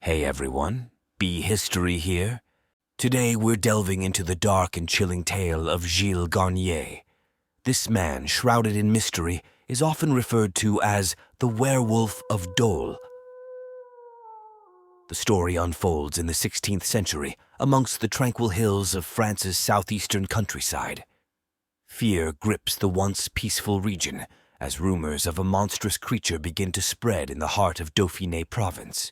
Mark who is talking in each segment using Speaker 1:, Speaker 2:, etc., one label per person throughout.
Speaker 1: Hey everyone, Be History here. Today we're delving into the dark and chilling tale of Gilles Garnier. This man, shrouded in mystery, is often referred to as the Werewolf of Dole. The story unfolds in the 16th century amongst the tranquil hills of France's southeastern countryside. Fear grips the once peaceful region as rumors of a monstrous creature begin to spread in the heart of Dauphiné province.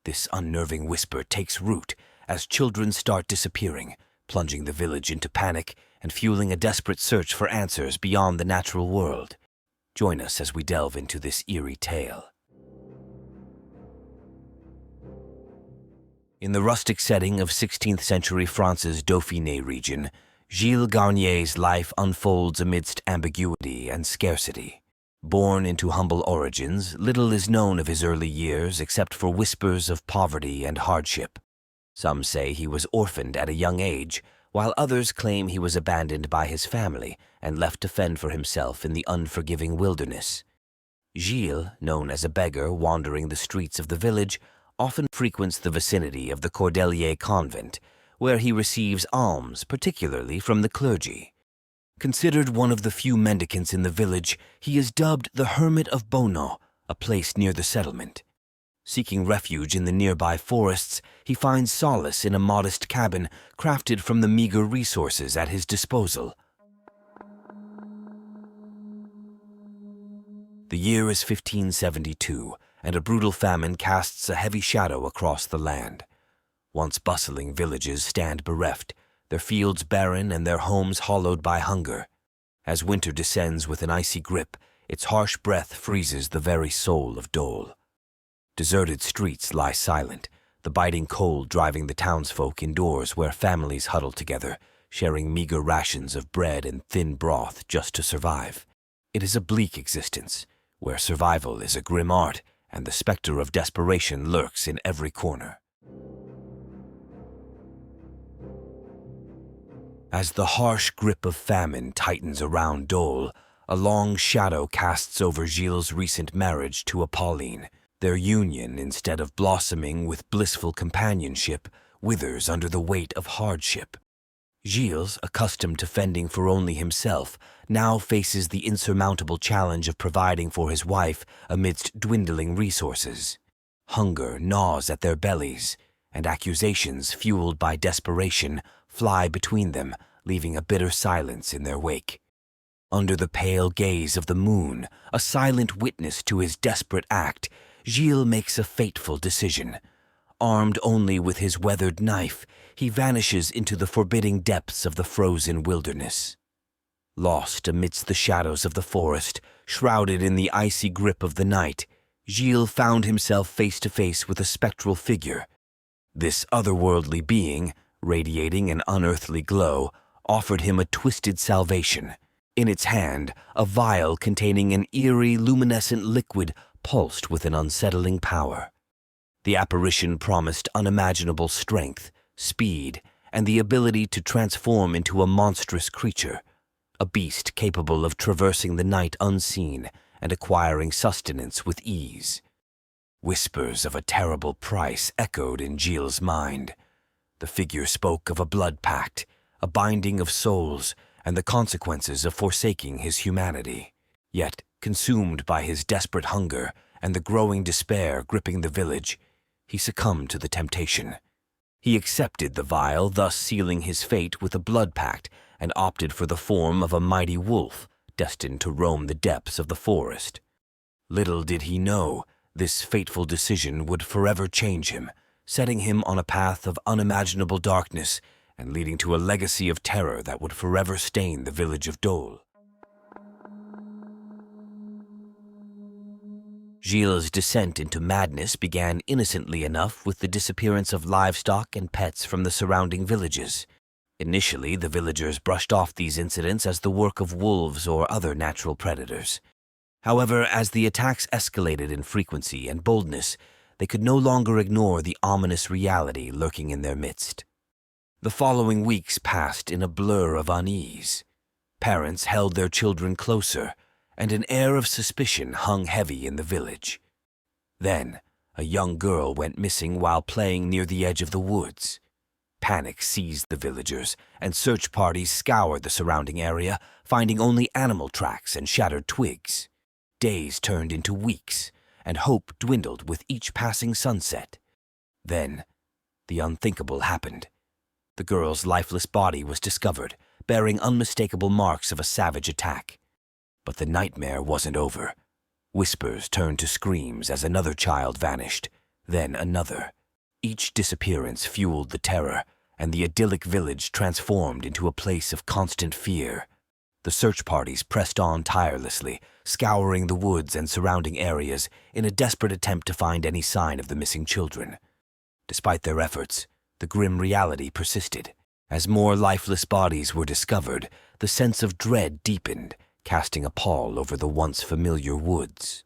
Speaker 1: This unnerving whisper takes root as children start disappearing, plunging the village into panic and fueling a desperate search for answers beyond the natural world. Join us as we delve into this eerie tale. In the rustic setting of 16th century France's Dauphiné region, Gilles Garnier's life unfolds amidst ambiguity and scarcity. Born into humble origins, little is known of his early years except for whispers of poverty and hardship. Some say he was orphaned at a young age, while others claim he was abandoned by his family and left to fend for himself in the unforgiving wilderness. Gilles, known as a beggar wandering the streets of the village, often frequents the vicinity of the Cordelier convent, where he receives alms, particularly from the clergy. Considered one of the few mendicants in the village, he is dubbed the Hermit of Bono, a place near the settlement. Seeking refuge in the nearby forests, he finds solace in a modest cabin crafted from the meager resources at his disposal. The year is 1572, and a brutal famine casts a heavy shadow across the land. Once bustling villages stand bereft, their fields barren and their homes hollowed by hunger. As winter descends with an icy grip, its harsh breath freezes the very soul of Dole. Deserted streets lie silent, the biting cold driving the townsfolk indoors where families huddle together, sharing meager rations of bread and thin broth just to survive. It is a bleak existence, where survival is a grim art and the specter of desperation lurks in every corner. As the harsh grip of famine tightens around Dole, a long shadow casts over Gilles' recent marriage to Pauline. Their union, instead of blossoming with blissful companionship, withers under the weight of hardship. Gilles, accustomed to fending for only himself, now faces the insurmountable challenge of providing for his wife amidst dwindling resources. Hunger gnaws at their bellies, and accusations, fueled by desperation, fly between them, leaving a bitter silence in their wake. Under the pale gaze of the moon, a silent witness to his desperate act, Gilles makes a fateful decision. Armed only with his weathered knife, he vanishes into the forbidding depths of the frozen wilderness. Lost amidst the shadows of the forest, shrouded in the icy grip of the night, Gilles found himself face to face with a spectral figure. This otherworldly being, radiating an unearthly glow, offered him a twisted salvation. In its hand, a vial containing an eerie, luminescent liquid pulsed with an unsettling power. The apparition promised unimaginable strength, speed, and the ability to transform into a monstrous creature, a beast capable of traversing the night unseen and acquiring sustenance with ease. Whispers of a terrible price echoed in Gilles' mind. The figure spoke of a blood pact, a binding of souls, and the consequences of forsaking his humanity. Yet, consumed by his desperate hunger and the growing despair gripping the village, he succumbed to the temptation. He accepted the vial, thus sealing his fate with a blood pact, and opted for the form of a mighty wolf, destined to roam the depths of the forest. Little did he know, this fateful decision would forever change him, setting him on a path of unimaginable darkness and leading to a legacy of terror that would forever stain the village of Dole. Gilles' descent into madness began innocently enough with the disappearance of livestock and pets from the surrounding villages. Initially, the villagers brushed off these incidents as the work of wolves or other natural predators. However, as the attacks escalated in frequency and boldness, they could no longer ignore the ominous reality lurking in their midst. The following weeks passed in a blur of unease. Parents held their children closer, and an air of suspicion hung heavy in the village. Then, A young girl went missing while playing near the edge of the woods. Panic seized the villagers, and search parties scoured the surrounding area, finding only animal tracks and shattered twigs. Days turned into weeks, and hope dwindled with each passing sunset. Then, the unthinkable happened. The girl's lifeless body was discovered, bearing unmistakable marks of a savage attack. But the nightmare wasn't over. Whispers turned to screams as another child vanished, then another. Each disappearance fueled the terror, and the idyllic village transformed into a place of constant fear. The search parties pressed on tirelessly, scouring the woods and surrounding areas in a desperate attempt to find any sign of the missing children. Despite their efforts, the grim reality persisted. As more lifeless bodies were discovered, the sense of dread deepened, casting a pall over the once familiar woods.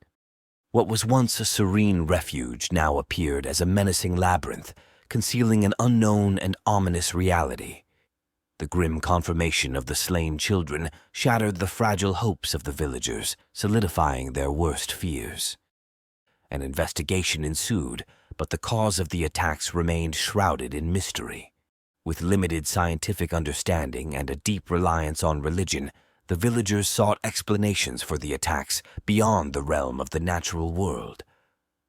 Speaker 1: What was once a serene refuge now appeared as a menacing labyrinth, concealing an unknown and ominous reality. The grim confirmation of the slain children shattered the fragile hopes of the villagers, solidifying their worst fears. An investigation ensued, but the cause of the attacks remained shrouded in mystery. With limited scientific understanding and a deep reliance on religion, the villagers sought explanations for the attacks beyond the realm of the natural world.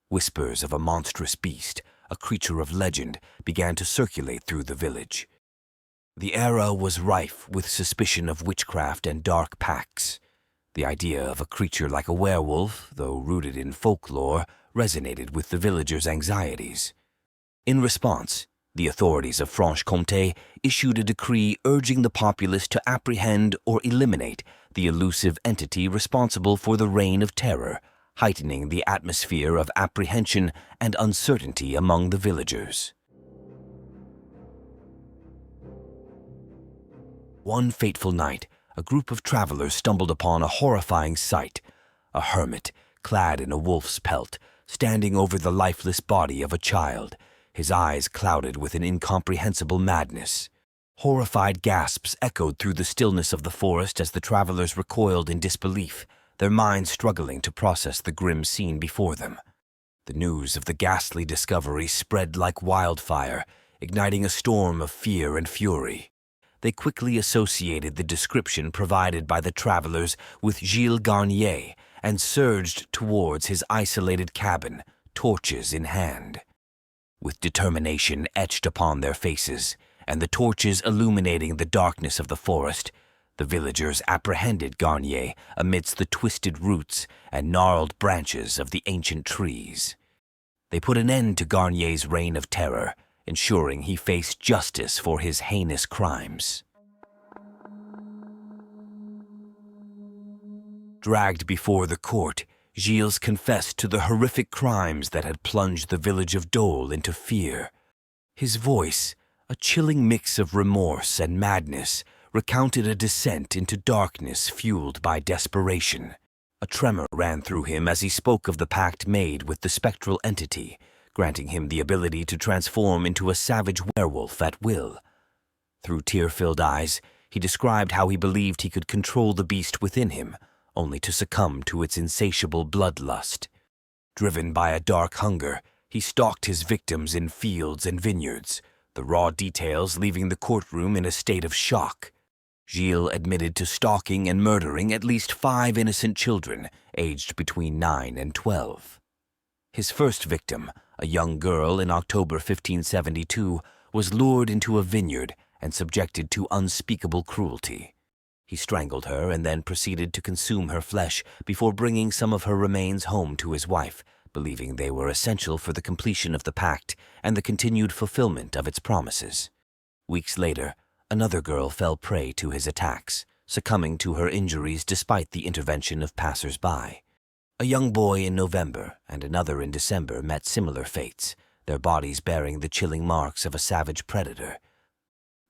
Speaker 1: Whispers of a monstrous beast, a creature of legend, began to circulate through the village. The era was rife with suspicion of witchcraft and dark pacts. The idea of a creature like a werewolf, though rooted in folklore, resonated with the villagers' anxieties. In response, the authorities of Franche-Comté issued a decree urging the populace to apprehend or eliminate the elusive entity responsible for the reign of terror, heightening the atmosphere of apprehension and uncertainty among the villagers. One fateful night, a group of travelers stumbled upon a horrifying sight: a hermit, clad in a wolf's pelt, standing over the lifeless body of a child, his eyes clouded with an incomprehensible madness. Horrified gasps echoed through the stillness of the forest as the travelers recoiled in disbelief, their minds struggling to process the grim scene before them. The news of the ghastly discovery spread like wildfire, igniting a storm of fear and fury. They quickly associated the description provided by the travelers with Gilles Garnier and surged towards his isolated cabin, torches in hand. With determination etched upon their faces, and the torches illuminating the darkness of the forest, the villagers apprehended Garnier amidst the twisted roots and gnarled branches of the ancient trees. They put an end to Garnier's reign of terror, ensuring he faced justice for his heinous crimes. Dragged before the court, Gilles confessed to the horrific crimes that had plunged the village of Dole into fear. His voice, a chilling mix of remorse and madness, recounted a descent into darkness fueled by desperation. A tremor ran through him as he spoke of the pact made with the spectral entity, granting him the ability to transform into a savage werewolf at will. Through tear-filled eyes, he described how he believed he could control the beast within him, only to succumb to its insatiable bloodlust. Driven by a dark hunger, he stalked his victims in fields and vineyards, the raw details leaving the courtroom in a state of shock. Gilles admitted to stalking and murdering at least 5 innocent children, aged between 9 and 12. His first victim, a young girl in October 1572, was lured into a vineyard and subjected to unspeakable cruelty. He strangled her and then proceeded to consume her flesh before bringing some of her remains home to his wife, believing they were essential for the completion of the pact and the continued fulfillment of its promises. Weeks later, another girl fell prey to his attacks, succumbing to her injuries despite the intervention of passers-by. A young boy in November and another in December met similar fates, their bodies bearing the chilling marks of a savage predator.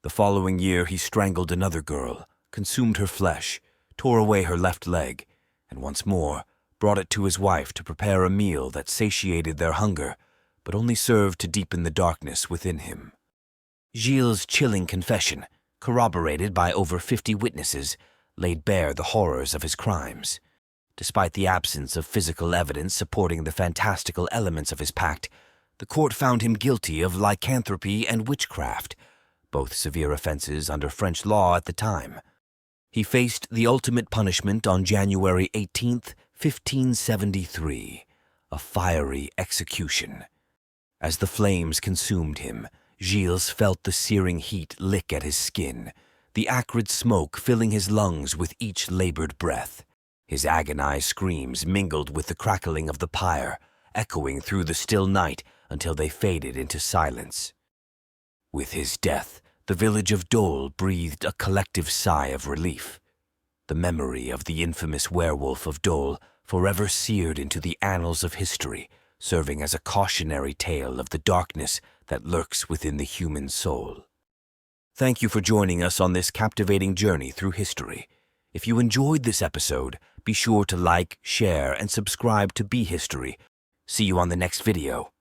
Speaker 1: The following year he strangled another girl, consumed her flesh, tore away her left leg, and once more brought it to his wife to prepare a meal that satiated their hunger, but only served to deepen the darkness within him. Gilles' chilling confession, corroborated by over 50 witnesses, laid bare the horrors of his crimes. Despite the absence of physical evidence supporting the fantastical elements of his pact, the court found him guilty of lycanthropy and witchcraft, both severe offenses under French law at the time. He faced the ultimate punishment on January 18th, 1573, a fiery execution. As the flames consumed him, Gilles felt the searing heat lick at his skin, the acrid smoke filling his lungs with each labored breath. His agonized screams mingled with the crackling of the pyre, echoing through the still night until they faded into silence. With his death, the village of Dole breathed a collective sigh of relief. The memory of the infamous Werewolf of Dole forever seared into the annals of history, serving as a cautionary tale of the darkness that lurks within the human soul. Thank you for joining us on this captivating journey through history. If you enjoyed this episode, be sure to like, share, and subscribe to Be History. See you on the next video.